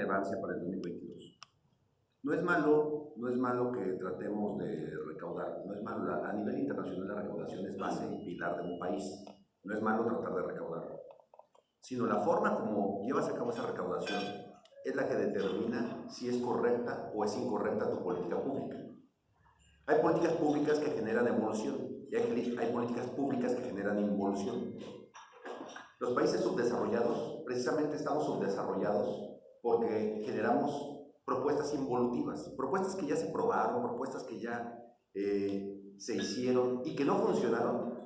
relevancia para el 2022. No es malo que tratemos de recaudar, no es malo. A nivel internacional la recaudación es base y pilar de un país. No es malo tratar de recaudar, sino la forma como llevas a cabo esa recaudación es la que determina si es correcta o es incorrecta tu política pública. Hay políticas públicas que generan evolución y hay políticas públicas que generan involución. Los países subdesarrollados, precisamente estamos subdesarrollados porque generamos propuestas involutivas, propuestas que ya se probaron, propuestas que ya se hicieron y que no funcionaron.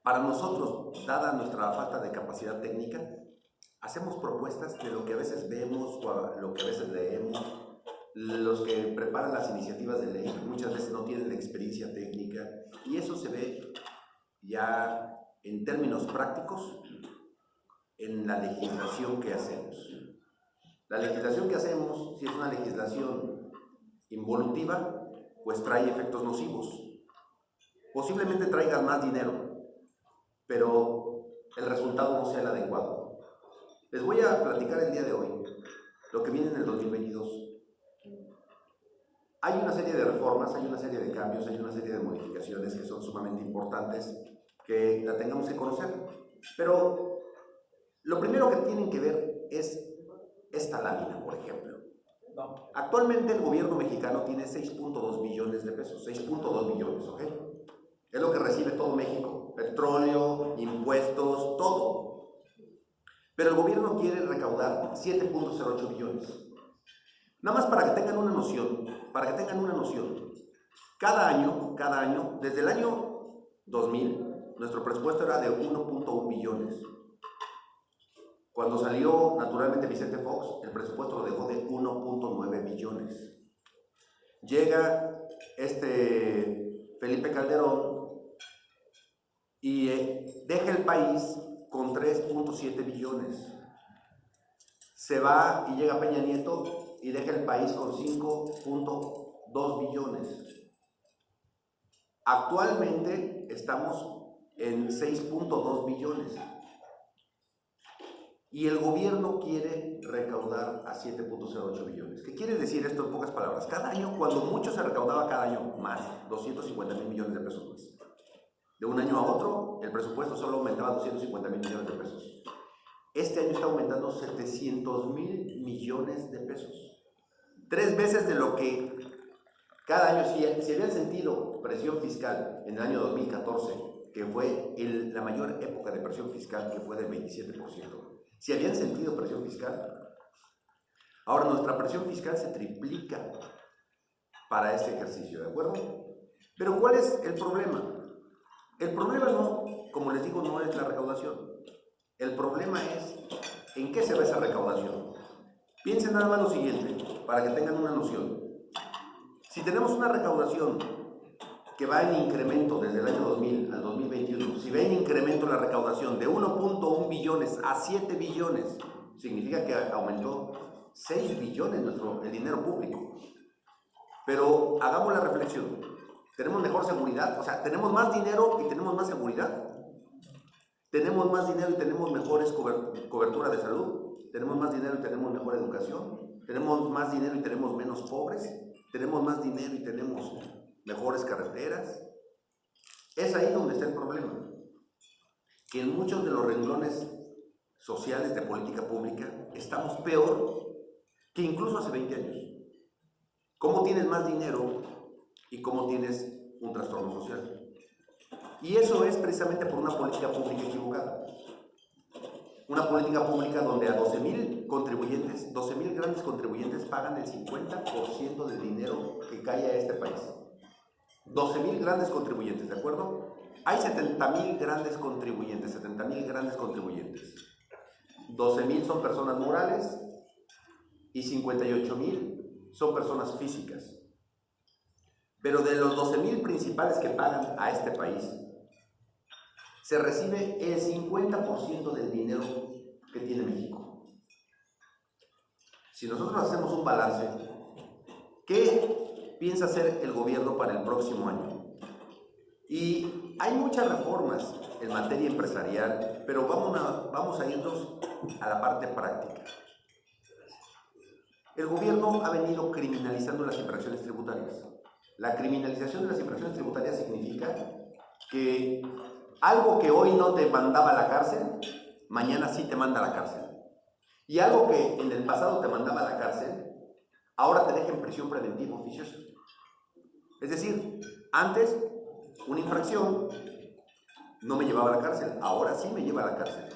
Para nosotros, dada nuestra falta de capacidad técnica, hacemos propuestas de lo que a veces vemos o lo que a veces leemos. Los que preparan las iniciativas de ley muchas veces no tienen la experiencia técnica y eso se ve ya en términos prácticos en la legislación que hacemos. La legislación que hacemos, si es una legislación involutiva, pues trae efectos nocivos. Posiblemente traigas más dinero, pero el resultado no sea el adecuado. Les voy a platicar el día de hoy lo que viene en el 2022. Hay una serie de reformas, hay una serie de cambios, hay una serie de modificaciones que son sumamente importantes que la tengamos que conocer. Pero lo primero que tienen que ver es esta lámina, por ejemplo. Actualmente el gobierno mexicano tiene 6.2 billones de pesos, 6.2 billones, ¿ok? Es lo que recibe todo México, petróleo, impuestos, todo. Pero el gobierno quiere recaudar 7.08 billones. Nada más para que tengan una noción, cada año, desde el año 2000, nuestro presupuesto era de 1.1 billones. Cuando salió naturalmente Vicente Fox, el presupuesto lo dejó de 1.9 billones. Llega Felipe Calderón y deja el país con 3.7 billones. Se va y llega Peña Nieto y deja el país con 5.2 billones. Actualmente estamos en 6.2 billones. Y el gobierno quiere recaudar a 7.08 billones. ¿Qué quiere decir esto en pocas palabras? Cada año, cuando mucho se recaudaba cada año más, 250,000 millones de pesos más. De un año a otro, el presupuesto solo aumentaba 250,000 millones de pesos. Este año está aumentando 700,000 millones de pesos. 3 veces de lo que cada año, si habían sentido presión fiscal en el año 2014, que fue la mayor época de presión fiscal, que fue del 27%. Si habían sentido presión fiscal, ahora nuestra presión fiscal se triplica para este ejercicio, ¿de acuerdo? Pero ¿cuál es el problema? El problema no, como les digo, no es la recaudación. El problema es en qué se va esa recaudación. Piensen nada más lo siguiente, para que tengan una noción. Si tenemos una recaudación que va en incremento desde el año 2000 al 2021, si va en incremento la recaudación de 1.1 billones a 7 billones, significa que aumentó 6 billones el dinero público. Pero hagamos la reflexión, ¿tenemos mejor seguridad? O sea, ¿tenemos más dinero y tenemos más seguridad? ¿Tenemos más dinero y tenemos mejores cobertura de salud? ¿Tenemos más dinero y tenemos mejor educación? ¿Tenemos más dinero y tenemos menos pobres? ¿Tenemos más dinero y tenemos mejores carreteras? Es ahí donde está el problema, que en muchos de los renglones sociales de política pública estamos peor que incluso hace 20 años. ¿Cómo tienes más dinero y cómo tienes un trastorno social? Y eso es precisamente por una política pública equivocada. Una política pública donde a 12,000 contribuyentes, 12,000 grandes contribuyentes pagan el 50% del dinero que cae a este país. 12,000 grandes contribuyentes, ¿de acuerdo? Hay 70,000 grandes contribuyentes, 12,000 son personas morales y 58,000 son personas físicas. Pero de los 12,000 principales que pagan a este país, se recibe el 50% del dinero que tiene México. Si nosotros hacemos un balance, ¿qué piensa hacer el gobierno para el próximo año? Y hay muchas reformas en materia empresarial, pero vamos a irnos a la parte práctica. El gobierno ha venido criminalizando las infracciones tributarias. La criminalización de las infracciones tributarias significa que algo que hoy no te mandaba a la cárcel, mañana sí te manda a la cárcel. Y algo que en el pasado te mandaba a la cárcel, ahora te deja en prisión preventiva oficiosa. Es decir, antes una infracción no me llevaba a la cárcel, ahora sí me lleva a la cárcel.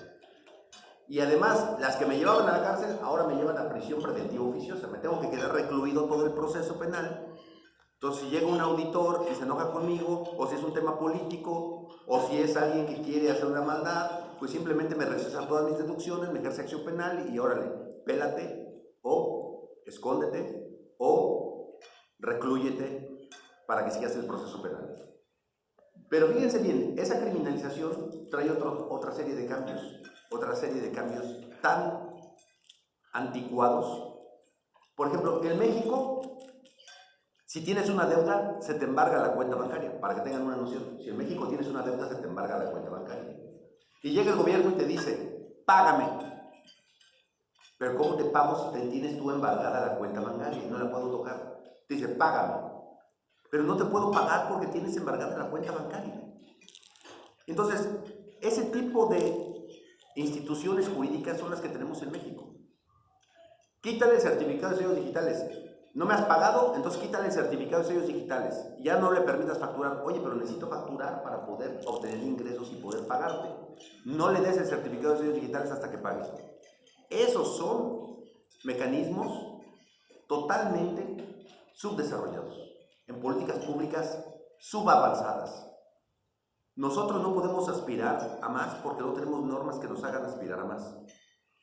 Y además, las que me llevaban a la cárcel, ahora me llevan a prisión preventiva oficiosa. Me tengo que quedar recluido todo el proceso penal. Entonces, si llega un auditor y se enoja conmigo, o si es un tema político, o si es alguien que quiere hacer una maldad, pues simplemente me recesan todas mis deducciones, me ejerce acción penal y órale, pélate, o escóndete, o reclúyete para que sigas el proceso penal. Pero fíjense bien, esa criminalización trae otra serie de cambios tan anticuados. Por ejemplo, en México, si tienes una deuda, se te embarga la cuenta bancaria, para que tengan una noción. Si en México tienes una deuda, se te embarga la cuenta bancaria. Y llega el gobierno y te dice, págame. Pero ¿cómo te pago si tienes tú embargada la cuenta bancaria y no la puedo tocar? Te dice, págame. Pero no te puedo pagar porque tienes embargada la cuenta bancaria. Entonces, ese tipo de instituciones jurídicas son las que tenemos en México. Quítale el certificado de sellos digitales. No me has pagado, entonces quítale el certificado de sellos digitales. Ya no le permitas facturar. Oye, pero necesito facturar para poder obtener ingresos y poder pagarte. No le des el certificado de sellos digitales hasta que pagues. Esos son mecanismos totalmente subdesarrollados, en políticas públicas subavanzadas. Nosotros no podemos aspirar a más porque no tenemos normas que nos hagan aspirar a más.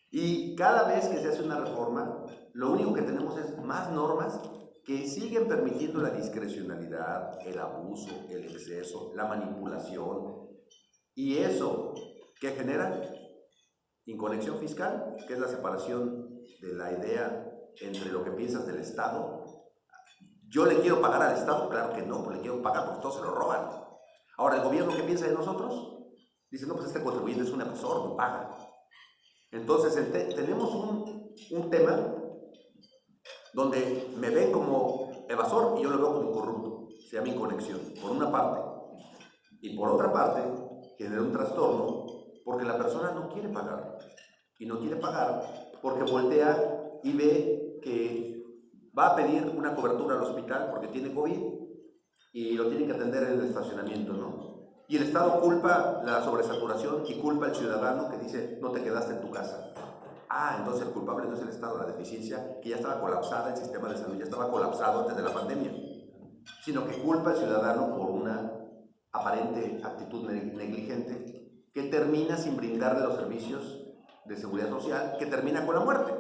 Y cada vez que se hace una reforma, lo único que tenemos es más normas que siguen permitiendo la discrecionalidad, el abuso, el exceso, la manipulación. Y eso, ¿qué genera? Inconexión fiscal, que es la separación de la idea entre lo que piensas del Estado. ¿Yo le quiero pagar al Estado? Claro que no, pues le quiero pagar porque todos se lo roban. Ahora, ¿el gobierno qué piensa de nosotros? Dice, no, pues este contribuyente es un evasor, no paga. Entonces, tenemos un tema donde me ven como evasor y yo lo veo como corrupto. Se llama inconexión, por una parte. Y por otra parte, genera un trastorno porque la persona no quiere pagar. Y no quiere pagar porque voltea y ve que va a pedir una cobertura al hospital porque tiene COVID y lo tiene que atender en el estacionamiento, ¿no? Y el Estado culpa la sobresaturación y culpa al ciudadano que dice, no te quedaste en tu casa. Ah, entonces el culpable no es el Estado, la deficiencia, que ya estaba colapsada, el sistema de salud ya estaba colapsado antes de la pandemia, sino que culpa al ciudadano por una aparente actitud negligente que termina sin brindarle los servicios de seguridad social, que termina con la muerte.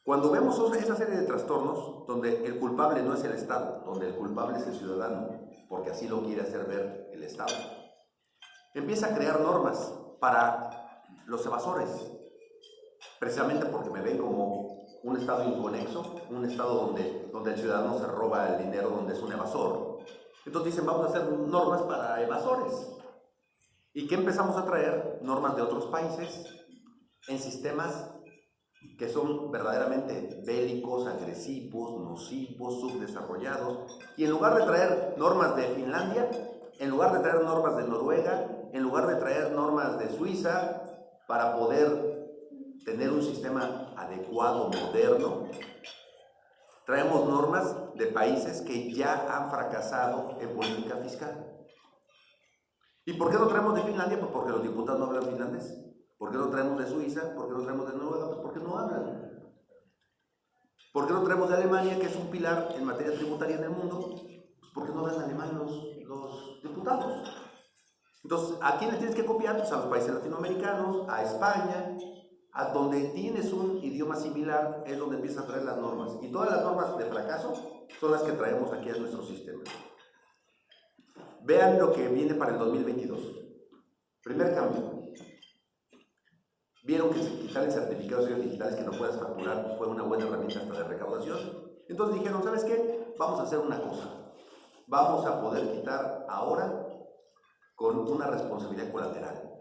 Cuando vemos esa serie de trastornos donde el culpable no es el Estado, donde el culpable es el ciudadano, porque así lo quiere hacer ver el Estado, empieza a crear normas para los evasores, precisamente porque me ven como un Estado inconexo, un Estado donde el ciudadano se roba el dinero, donde es un evasor. Entonces dicen, vamos a hacer normas para evasores. ¿Y qué empezamos a traer? Normas de otros países en sistemas que son verdaderamente bélicos, agresivos, nocivos, subdesarrollados. Y en lugar de traer normas de Finlandia, en lugar de traer normas de Noruega, en lugar de traer normas de Suiza para poder tener un sistema adecuado, moderno, traemos normas de países que ya han fracasado en política fiscal. ¿Y por qué no traemos de Finlandia? Pues porque los diputados no hablan finlandés. ¿Por qué no traemos de Suiza? ¿Por qué no traemos de Noruega? Pues porque no hablan. ¿Por qué no traemos de Alemania, que es un pilar en materia tributaria en el mundo? Pues porque no hablan alemán los diputados. Entonces, ¿a quién le tienes que copiar? Pues a los países latinoamericanos, a España, a donde tienes un idioma similar, es donde empiezas a traer las normas. Y todas las normas de fracaso son las que traemos aquí a nuestro sistema. Vean lo que viene para el 2022. Primer cambio. Vieron que quitar el certificado de sellos digitales que no puedas facturar fue una buena herramienta hasta de recaudación. Entonces dijeron, ¿sabes qué? Vamos a hacer una cosa. Vamos a poder quitar ahora con una responsabilidad colateral.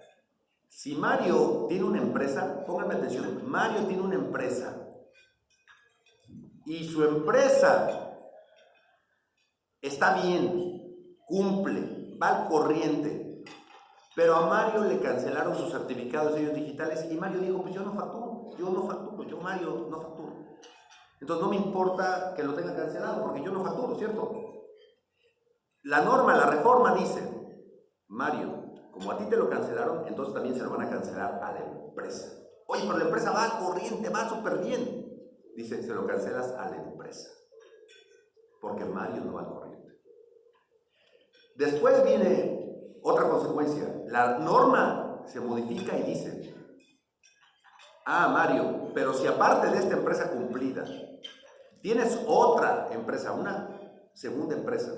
Si Mario tiene una empresa, pónganme atención, Mario tiene una empresa y su empresa está bien, cumple, va al corriente, pero a Mario le cancelaron sus certificados de sellos digitales y Mario dijo, pues yo no facturo, yo Mario no facturo. Entonces no me importa que lo tenga cancelado porque yo no facturo, ¿cierto? La norma, la reforma dice, Mario, como a ti te lo cancelaron, entonces también se lo van a cancelar a la empresa. Oye, pero la empresa va al corriente, va súper bien. Dice, se lo cancelas a la empresa, porque Mario no va al corriente. Después viene otra consecuencia. La norma se modifica y dice, Mario, pero si aparte de esta empresa cumplida, tienes otra empresa, una segunda empresa,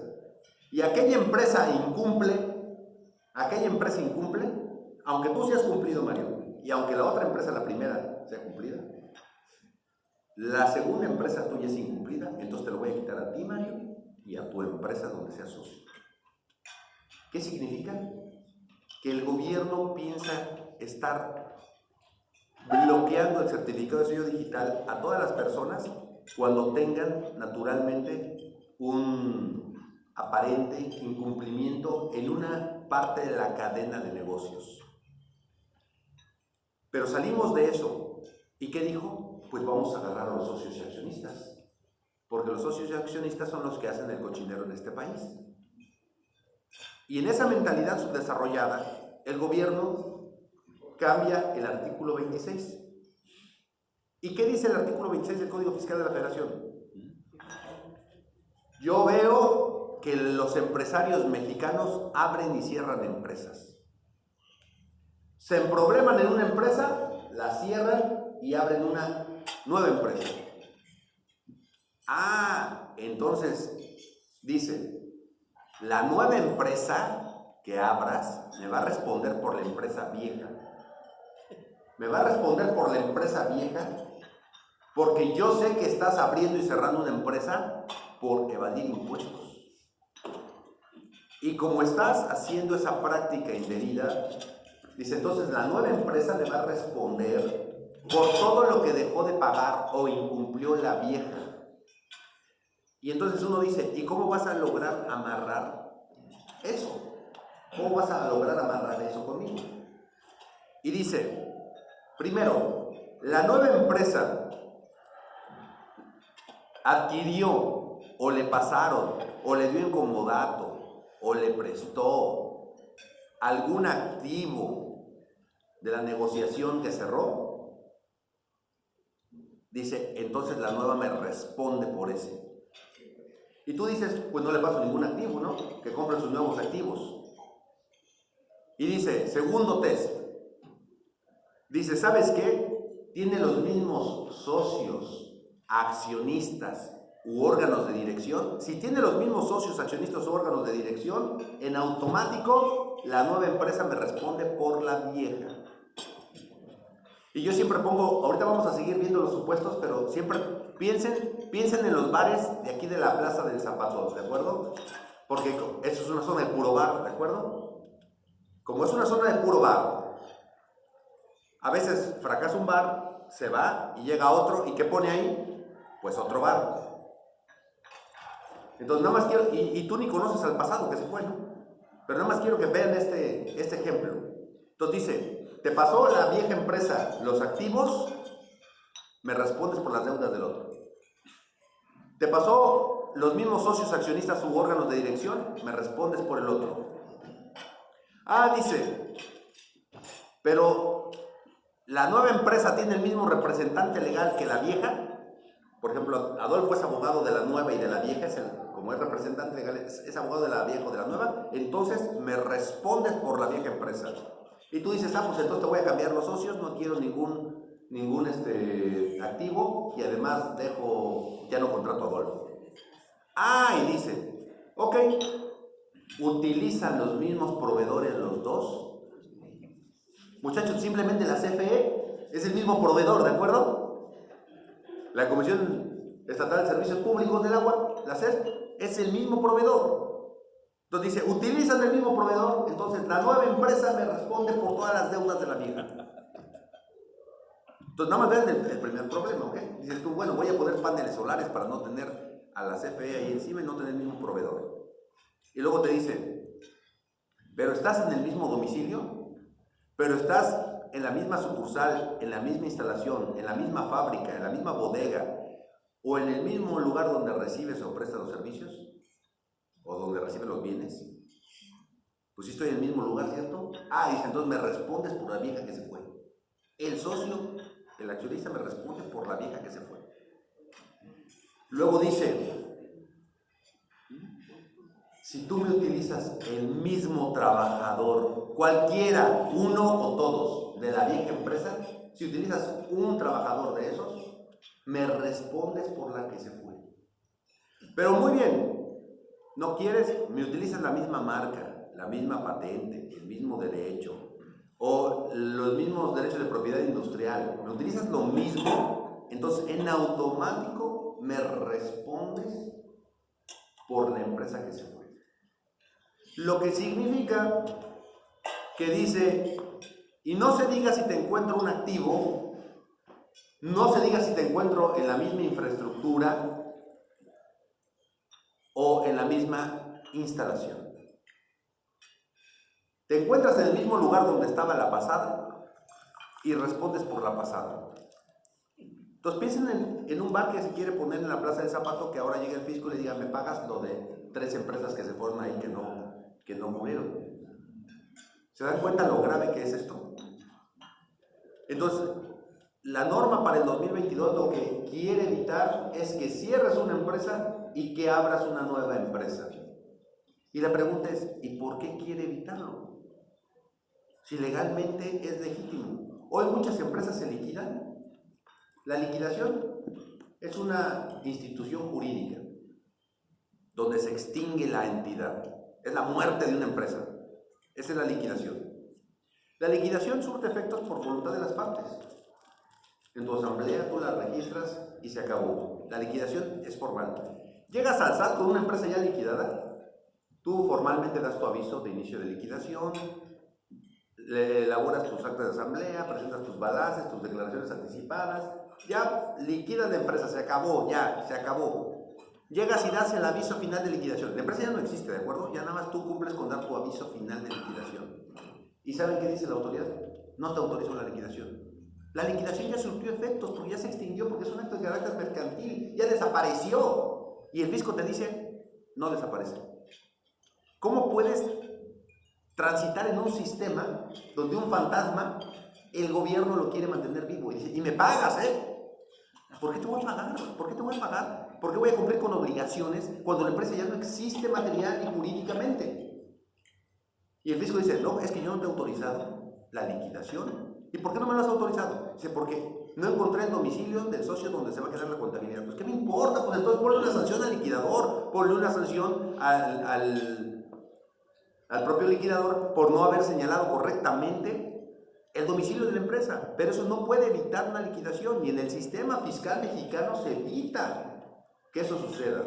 y aquella empresa incumple, aunque tú seas cumplido, Mario, y aunque la otra empresa, la primera, sea cumplida, la segunda empresa tuya es incumplida, entonces te lo voy a quitar a ti, Mario, y a tu empresa donde seas socio. ¿Qué significa? Que el gobierno piensa estar bloqueando el certificado de sello digital a todas las personas cuando tengan naturalmente un aparente incumplimiento en una parte de la cadena de negocios. Pero salimos de eso. ¿Y qué dijo? Pues vamos a agarrar a los socios y accionistas, porque los socios y accionistas son los que hacen el cochinero en este país. Y en esa mentalidad subdesarrollada, el gobierno cambia el artículo 26. ¿Y qué dice el artículo 26 del Código Fiscal de la Federación? Yo veo que los empresarios mexicanos abren y cierran empresas. Se emprobleman en una empresa, la cierran y abren una nueva empresa. Entonces dice, la nueva empresa que abras me va a responder por la empresa vieja. Me va a responder por la empresa vieja porque yo sé que estás abriendo y cerrando una empresa por evadir impuestos. Y como estás haciendo esa práctica indebida, dice, entonces la nueva empresa le va a responder por todo lo que dejó de pagar o incumplió la vieja. Y entonces uno dice, ¿y cómo vas a lograr amarrar eso? ¿Cómo vas a lograr amarrar eso conmigo? Y dice, primero, la nueva empresa adquirió o le pasaron o le dio en comodato o le prestó algún activo de la negociación que cerró, dice, entonces la nueva me responde por ese. Y tú dices, pues no le paso ningún activo, ¿no? Que compre sus nuevos activos. Y dice, segundo test, dice, ¿sabes qué? Tiene los mismos socios, accionistas u órganos de dirección. Si tiene los mismos socios, accionistas u órganos de dirección, en automático la nueva empresa me responde por la vieja. Y yo siempre pongo, ahorita vamos a seguir viendo los supuestos, pero siempre piensen en los bares de aquí de la Plaza del Zapato, ¿de acuerdo? Porque eso es una zona de puro bar, ¿de acuerdo? Como es una zona de puro bar, a veces fracasa un bar, se va y llega otro, ¿y qué pone ahí? Pues otro bar. Entonces nada más quiero, y tú ni conoces al pasado que se fue, ¿no? Pero nada más quiero que vean este ejemplo. Entonces dice, te pasó la vieja empresa los activos, me respondes por las deudas del otro. Te pasó los mismos socios, accionistas u órganos de dirección, me respondes por el otro. Dice, pero la nueva empresa tiene el mismo representante legal que la vieja. Por ejemplo, Adolfo es abogado de la nueva y de la vieja, como es representante legal, es abogado de la vieja o de la nueva, entonces me respondes por la vieja empresa. Y tú dices, pues entonces te voy a cambiar los socios, no quiero ningún activo y además ya no contrato a Adolfo. Y dice, ok, ¿utilizan los mismos proveedores los dos? Muchachos, simplemente la CFE es el mismo proveedor, ¿de acuerdo? La Comisión Estatal de Servicios Públicos del Agua, la CESP, es el mismo proveedor. Entonces dice, ¿utilizan el mismo proveedor? Entonces la nueva empresa me responde por todas las deudas de la vieja. Entonces nada más vean el primer problema, ¿ok? Dices tú, bueno, voy a poner paneles solares. dólares para no tener a la CFE ahí encima y no tener ningún proveedor. Y luego te dice, pero estás en el mismo domicilio, pero estás en la misma sucursal, en la misma instalación, en la misma fábrica, en la misma bodega, o en el mismo lugar donde recibes o prestas los servicios, o donde recibes los bienes. Pues sí estoy en el mismo lugar, ¿cierto? Ah, dice, entonces me respondes por la vieja que se fue. El socio, el accionista me responde por la vieja que se fue. Luego dice, si tú me utilizas el mismo trabajador, cualquiera, uno o todos, de la vieja empresa, si utilizas un trabajador de esos, me respondes por la que se fue. Pero muy bien, ¿no quieres? Me utilizas la misma marca, la misma patente, el mismo derecho, o los mismos derechos de propiedad industrial, me utilizas lo mismo, entonces en automático me respondes por la empresa que se fue. Lo que significa que dice, y no se diga si te encuentro un activo, no se diga si te encuentro en la misma infraestructura o en la misma instalación. Te encuentras en el mismo lugar donde estaba la pasada y respondes por la pasada. Entonces piensen en un bar que se quiere poner en la Plaza del Zapato, que ahora llega el fisco y le diga, me pagas lo de 3 empresas que se fueron ahí que no murieron. ¿Se dan cuenta lo grave que es esto? Entonces, la norma para el 2022 lo que quiere evitar es que cierres una empresa y que abras una nueva empresa. Y la pregunta es, ¿y por qué quiere evitarlo? Si legalmente es legítimo. Hoy muchas empresas se liquidan. La liquidación es una institución jurídica donde se extingue la entidad. Es la muerte de una empresa. Esa es la liquidación. La liquidación surte efectos por voluntad de las partes. En tu asamblea tú la registras y se acabó. La liquidación es formal. Llegas al SAT con una empresa ya liquidada, tú formalmente das tu aviso de inicio de liquidación, le elaboras tus actas de asamblea, presentas tus balances, tus declaraciones anticipadas, ya liquidas la empresa, se acabó, ya, se acabó. Llegas y das el aviso final de liquidación. La empresa ya no existe, ¿de acuerdo? Ya nada más tú cumples con dar tu aviso final de liquidación. ¿Y saben qué dice la autoridad? No te autorizó la liquidación. La liquidación ya surtió efectos porque ya se extinguió, porque es un acto de carácter mercantil, ya desapareció. Y el fisco te dice, no desaparece. ¿Cómo puedes transitar en un sistema donde un fantasma, el gobierno lo quiere mantener vivo? Y dice, y me pagas, ¿por qué te voy a pagar? ¿Por qué te voy a pagar? ¿Por qué voy a cumplir con obligaciones cuando la empresa ya no existe material y jurídicamente? Y el fisco dice, no, es que yo no te he autorizado la liquidación. ¿Y por qué no me lo has autorizado? Dice, porque no encontré el domicilio del socio donde se va a quedar la contabilidad. Pues, ¿qué me importa? Pues entonces ponle una sanción al liquidador, ponle una sanción al propio liquidador por no haber señalado correctamente el domicilio de la empresa. Pero eso no puede evitar una liquidación, y en el sistema fiscal mexicano se evita que eso suceda.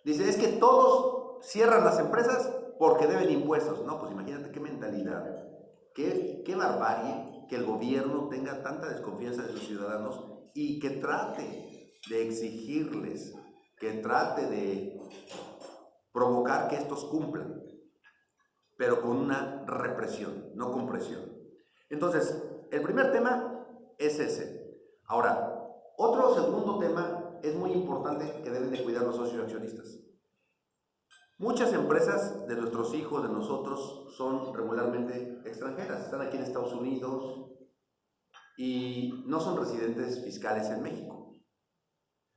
Dice, es que todos cierran las empresas porque deben impuestos. No, pues imagínate qué mentalidad. Qué barbarie que el gobierno tenga tanta desconfianza de sus ciudadanos y que trate de exigirles, que trate de provocar que estos cumplan, pero con una represión, no con presión. Entonces, el primer tema es ese. Ahora, otro segundo tema es muy importante que deben de cuidar los socios accionistas. Muchas empresas de nuestros hijos, de nosotros, son regularmente extranjeras. Están aquí en Estados Unidos y no son residentes fiscales en México.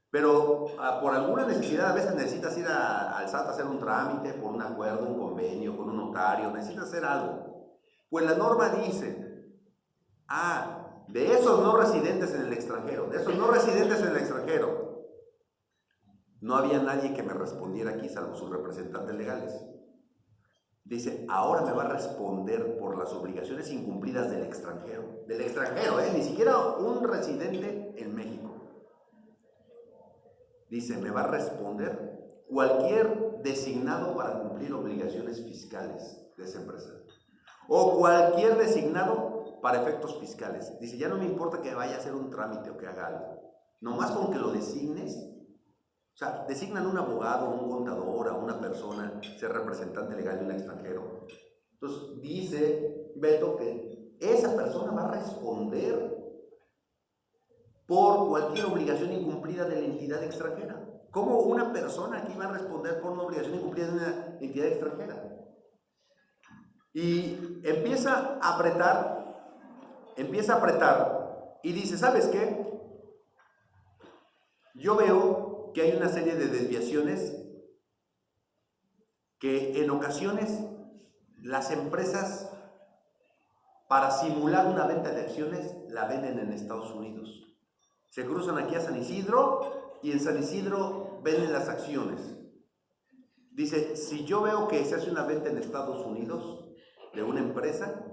Pero por alguna necesidad, a veces necesitas ir al SAT a hacer un trámite por un acuerdo, un convenio con un notario, necesitas hacer algo. Pues la norma dice, de esos no residentes en el extranjero, no había nadie que me respondiera aquí, salvo sus representantes legales. Dice, ahora me va a responder por las obligaciones incumplidas del extranjero. Del extranjero, ni siquiera un residente en México. Dice, me va a responder cualquier designado para cumplir obligaciones fiscales de esa empresa. O cualquier designado para efectos fiscales. Dice, ya no me importa que vaya a hacer un trámite o que haga algo. nomás con que lo designes, o sea, designan un abogado, un contador, a una persona, ser representante legal de un extranjero. Entonces dice Beto que esa persona va a responder por cualquier obligación incumplida de la entidad extranjera. ¿Cómo una persona aquí va a responder por una obligación incumplida de una entidad extranjera? Y empieza a apretar y dice, ¿sabes qué? Yo veo que hay una serie de desviaciones que en ocasiones las empresas, para simular una venta de acciones, la venden en Estados Unidos. Se cruzan aquí a San Isidro y en San Isidro venden las acciones. Dice, si yo veo que se hace una venta en Estados Unidos de una empresa,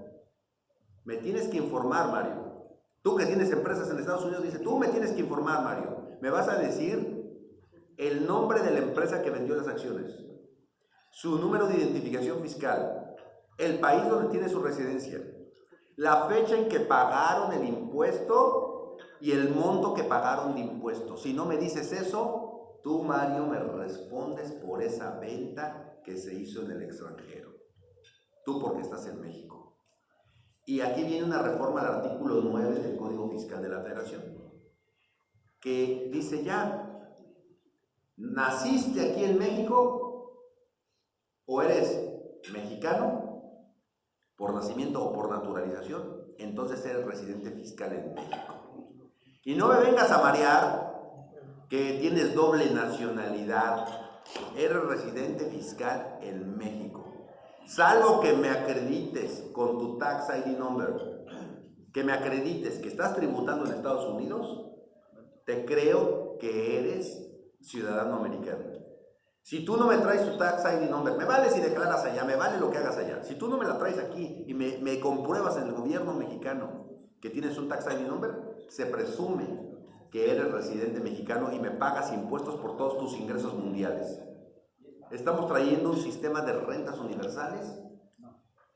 me tienes que informar, Mario. Tú que tienes empresas en Estados Unidos, dice, tú me tienes que informar, Mario. Me vas a decir el nombre de la empresa que vendió las acciones, su número de identificación fiscal, el país donde tiene su residencia, la fecha en que pagaron el impuesto y el monto que pagaron de impuesto. Si no me dices eso, tú, Mario, me respondes por esa venta que se hizo en el extranjero. Tú porque estás en México. Y aquí viene una reforma al artículo 9 del Código Fiscal de la Federación, que dice ya, ¿naciste aquí en México o eres mexicano por nacimiento o por naturalización? Entonces eres residente fiscal en México. Y no me vengas a marear que tienes doble nacionalidad. Eres residente fiscal en México. Salvo que me acredites con tu Tax ID Number, que me acredites que estás tributando en Estados Unidos, te creo que eres ciudadano americano. Si tú no me traes tu Tax ID Number, me vale si declaras allá, me vale lo que hagas allá. Si tú no me la traes aquí y me compruebas en el gobierno mexicano que tienes un Tax ID Number, se presume que eres residente mexicano y me pagas impuestos por todos tus ingresos mundiales. Estamos trayendo un sistema de rentas universales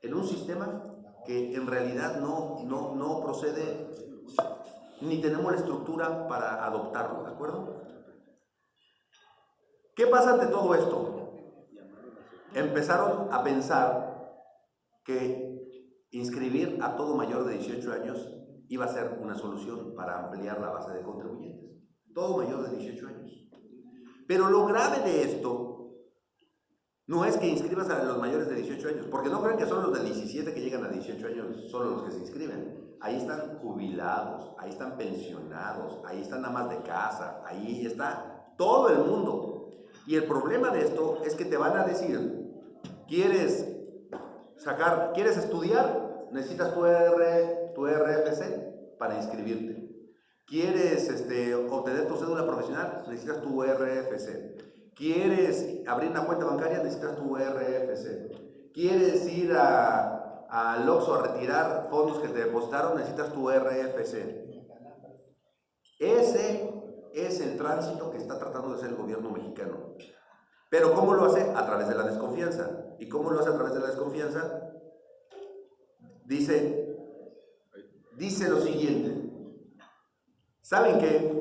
en un sistema que en realidad no procede, ni tenemos la estructura para adoptarlo, ¿de acuerdo? ¿Qué pasa ante todo esto? Empezaron a pensar que inscribir a todo mayor de 18 años iba a ser una solución para ampliar la base de contribuyentes. Todo mayor de 18 años. Pero lo grave de esto no es que inscribas a los mayores de 18 años, porque no crean que son los de 17 que llegan a 18 años, solo los que se inscriben. Ahí están jubilados, ahí están pensionados, ahí están amas de casa, ahí está todo el mundo. Y el problema de esto es que te van a decir, ¿quieres estudiar? Necesitas tu RFC para inscribirte. ¿Quieres obtener tu cédula profesional? Necesitas tu RFC. ¿Quieres abrir una cuenta bancaria? Necesitas tu RFC. ¿Quieres ir al Oxxo a retirar fondos que te depositaron? Necesitas tu RFC. Ese es el tránsito que está tratando de hacer el gobierno mexicano. Pero ¿cómo lo hace? A través de la desconfianza. ¿Y cómo lo hace a través de la desconfianza? Dice lo siguiente. ¿Saben qué?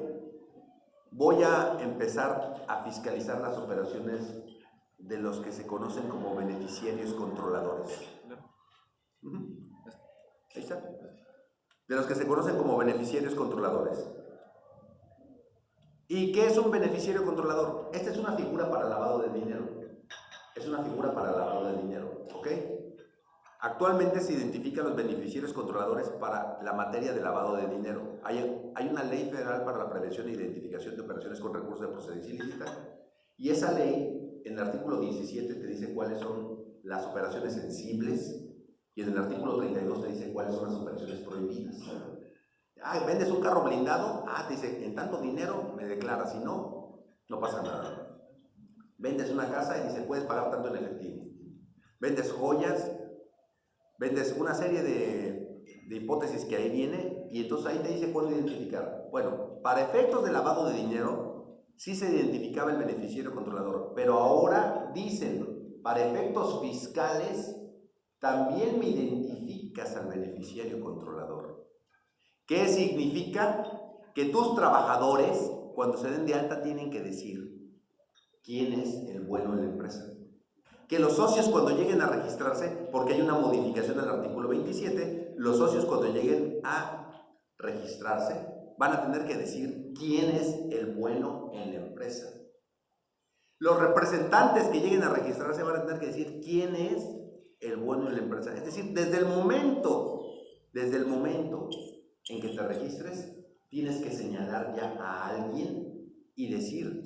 Voy a empezar a fiscalizar las operaciones de los que se conocen como beneficiarios controladores. Ahí está. De los que se conocen como beneficiarios controladores. ¿Y qué es un beneficiario controlador? Esta es una figura para lavado de dinero. Es una figura para lavado de dinero, ¿ok? Actualmente se identifican los beneficiarios controladores para la materia de lavado de dinero. Hay una ley federal para la prevención e identificación de operaciones con recursos de procedencia ilícita, y esa ley, en el artículo 17, te dice cuáles son las operaciones sensibles, y en el artículo 32 te dice cuáles son las operaciones prohibidas. ¿Vendes un carro blindado? Te dice, en tanto dinero me declaras, si no, no pasa nada. Vendes una casa y dice, puedes pagar tanto en efectivo. Vendes joyas, vendes una serie de hipótesis que ahí viene, y entonces ahí te dice cuándo identificar. Bueno, para efectos de lavado de dinero, sí se identificaba el beneficiario controlador, pero ahora dicen, para efectos fiscales, también me identificas al beneficiario controlador. ¿Qué significa? que tus trabajadores, cuando se den de alta, tienen que decir quién es el bueno en la empresa. Que los socios, cuando lleguen a registrarse, porque hay una modificación del artículo 27, los socios cuando lleguen a registrarse van a tener que decir quién es el bueno en la empresa. Los representantes que lleguen a registrarse van a tener que decir quién es el bueno en la empresa. Es decir, desde el momento en que te registres, tienes que señalar ya a alguien y decir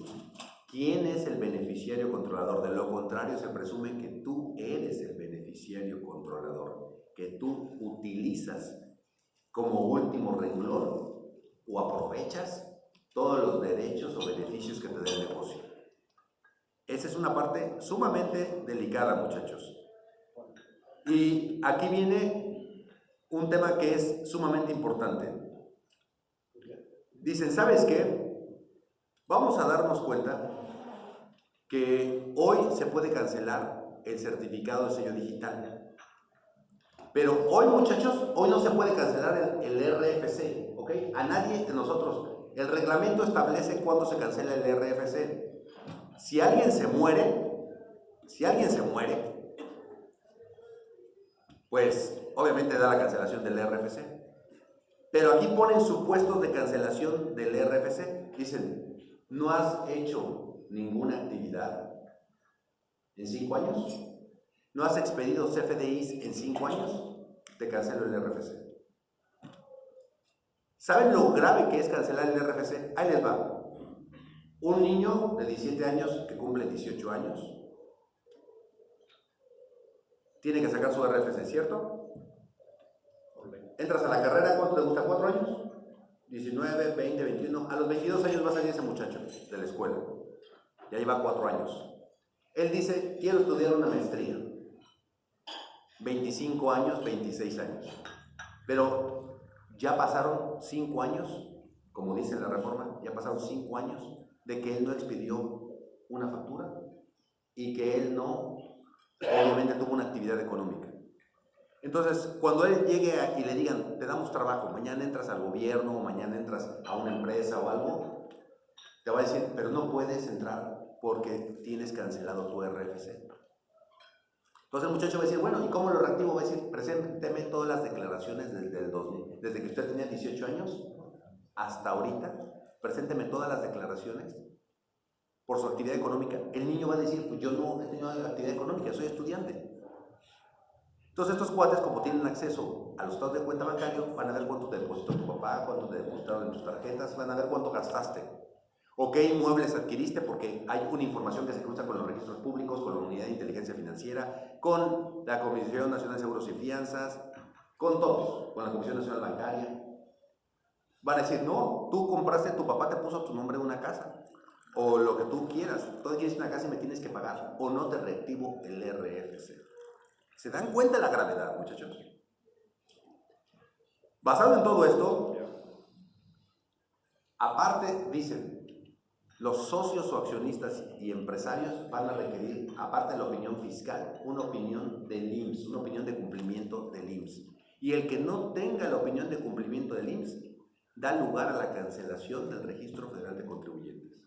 quién es el beneficiario controlador. De lo contrario, se presume que tú eres el beneficiario controlador, que tú utilizas como último renglón o aprovechas todos los derechos o beneficios que te dé el negocio. Esa es una parte sumamente delicada, muchachos. Y aquí viene un tema que es sumamente importante. Dicen, ¿sabes qué? Vamos a darnos cuenta que hoy se puede cancelar el certificado de sello digital. Pero hoy, muchachos, hoy no se puede cancelar el RFC, ¿ok? A nadie de nosotros. El reglamento establece cuándo se cancela el RFC. Si alguien se muere, pues obviamente da la cancelación del RFC. Pero aquí ponen supuestos de cancelación del RFC. Dicen, no has hecho ninguna actividad en 5 años, no has expedido CFDIs en 5 años, te cancelo el RFC. ¿Saben lo grave que es cancelar el RFC? Ahí les va. Un niño de 17 años que cumple 18 años tiene que sacar su RFC, ¿cierto? Entras a la carrera, ¿cuánto te gusta? ¿4 años? 19, 20, 21. A los 22 años va a salir ese muchacho de la escuela. Ya lleva 4 años. Él dice, quiero estudiar una maestría. 25 años, 26 años. Pero ya pasaron 5 años, como dice la reforma, ya pasaron 5 años de que él no expidió una factura y que él no, obviamente, tuvo una actividad económica. Entonces, cuando él llegue y le digan, te damos trabajo, mañana entras al gobierno, o mañana entras a una empresa o algo, te va a decir, pero no puedes entrar porque tienes cancelado tu RFC. Entonces el muchacho va a decir, bueno, ¿y cómo lo reactivo? Va a decir, presénteme todas las declaraciones desde el 2000, desde que usted tenía 18 años hasta ahorita, presénteme todas las declaraciones por su actividad económica. El niño va a decir, pues yo no he tenido actividad económica, soy estudiante. Entonces estos cuates, como tienen acceso a los estados de cuenta bancario, van a ver cuánto te depositó tu papá, cuánto te depositaron en tus tarjetas, van a ver cuánto gastaste o qué inmuebles adquiriste, porque hay una información que se cruza con los registros públicos, con la Unidad de Inteligencia Financiera, con la Comisión Nacional de Seguros y Fianzas, con todos, con la Comisión Nacional Bancaria. Van a decir, no, tú compraste, tu papá te puso tu nombre en una casa, o lo que tú quieras, tú quieres una casa y me tienes que pagar, o no te reactivo el RFC. ¿Se dan cuenta de la gravedad, muchachos? Basado en todo esto, aparte, dicen, los socios o accionistas y empresarios van a requerir, aparte de la opinión fiscal, una opinión del IMSS, una opinión de cumplimiento del IMSS. Y el que no tenga la opinión de cumplimiento del IMSS da lugar a la cancelación del Registro Federal de Contribuyentes.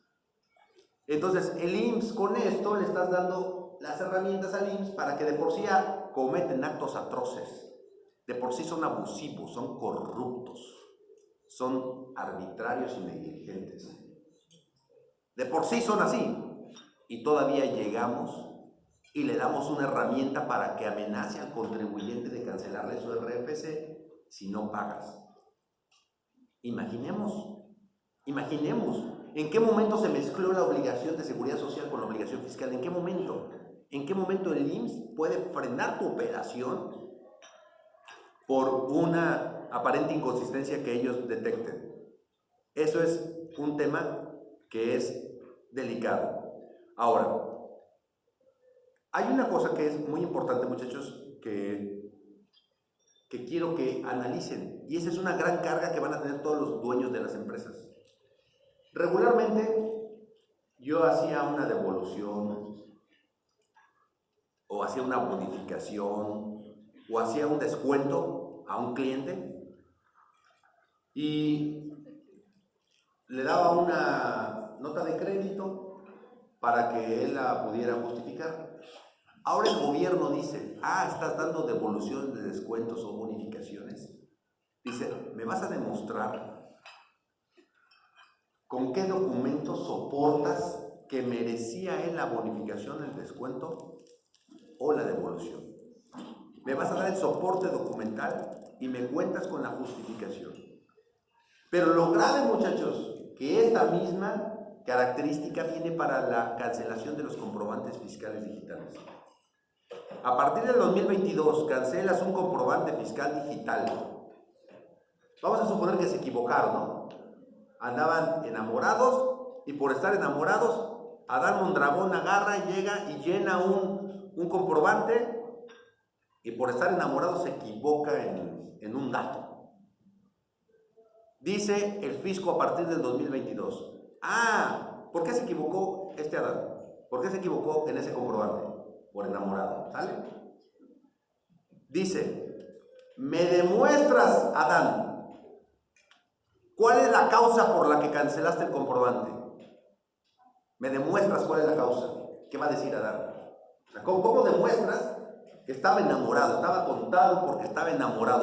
Entonces, el IMSS, con esto le estás dando las herramientas al IMSS para que de por sí cometen actos atroces, de por sí son abusivos, son corruptos, son arbitrarios y negligentes. De por sí son así, y todavía llegamos y le damos una herramienta para que amenace al contribuyente de cancelarle su RFC si no pagas. Imaginemos en qué momento se mezcló la obligación de seguridad social con la obligación fiscal. ¿En qué momento? ¿En qué momento el IMSS puede frenar tu operación por una aparente inconsistencia que ellos detecten? Eso es un tema que es delicado. Ahora, hay una cosa que es muy importante, muchachos, que quiero que analicen, y esa es una gran carga que van a tener todos los dueños de las empresas. Regularmente, yo hacía una devolución, o hacía una bonificación, o hacía un descuento a un cliente, y le daba una nota de crédito para que él la pudiera justificar. Ahora el gobierno dice, estás dando devoluciones de descuentos o bonificaciones. Dice, ¿me vas a demostrar con qué documento soportas que merecía él la bonificación, el descuento o la devolución? Me vas a dar el soporte documental y me cuentas con la justificación. Pero lo grave, muchachos, que esta misma característica viene para la cancelación de los comprobantes fiscales digitales. A partir del 2022 cancelas un comprobante fiscal digital. Vamos a suponer que se equivocaron, ¿no? Andaban enamorados y por estar enamorados, Adán Mondragón agarra y llega y llena un comprobante y por estar enamorado se equivoca en un dato. Dice el fisco a partir del 2022. ¿Por qué se equivocó este Adán? ¿Por qué se equivocó en ese comprobante? Por enamorado, ¿sale? Dice, me demuestras, Adán, ¿cuál es la causa por la que cancelaste el comprobante? Me demuestras cuál es la causa. ¿Qué va a decir Adán? ¿Cómo demuestras que estaba enamorado? Estaba contado porque estaba enamorado.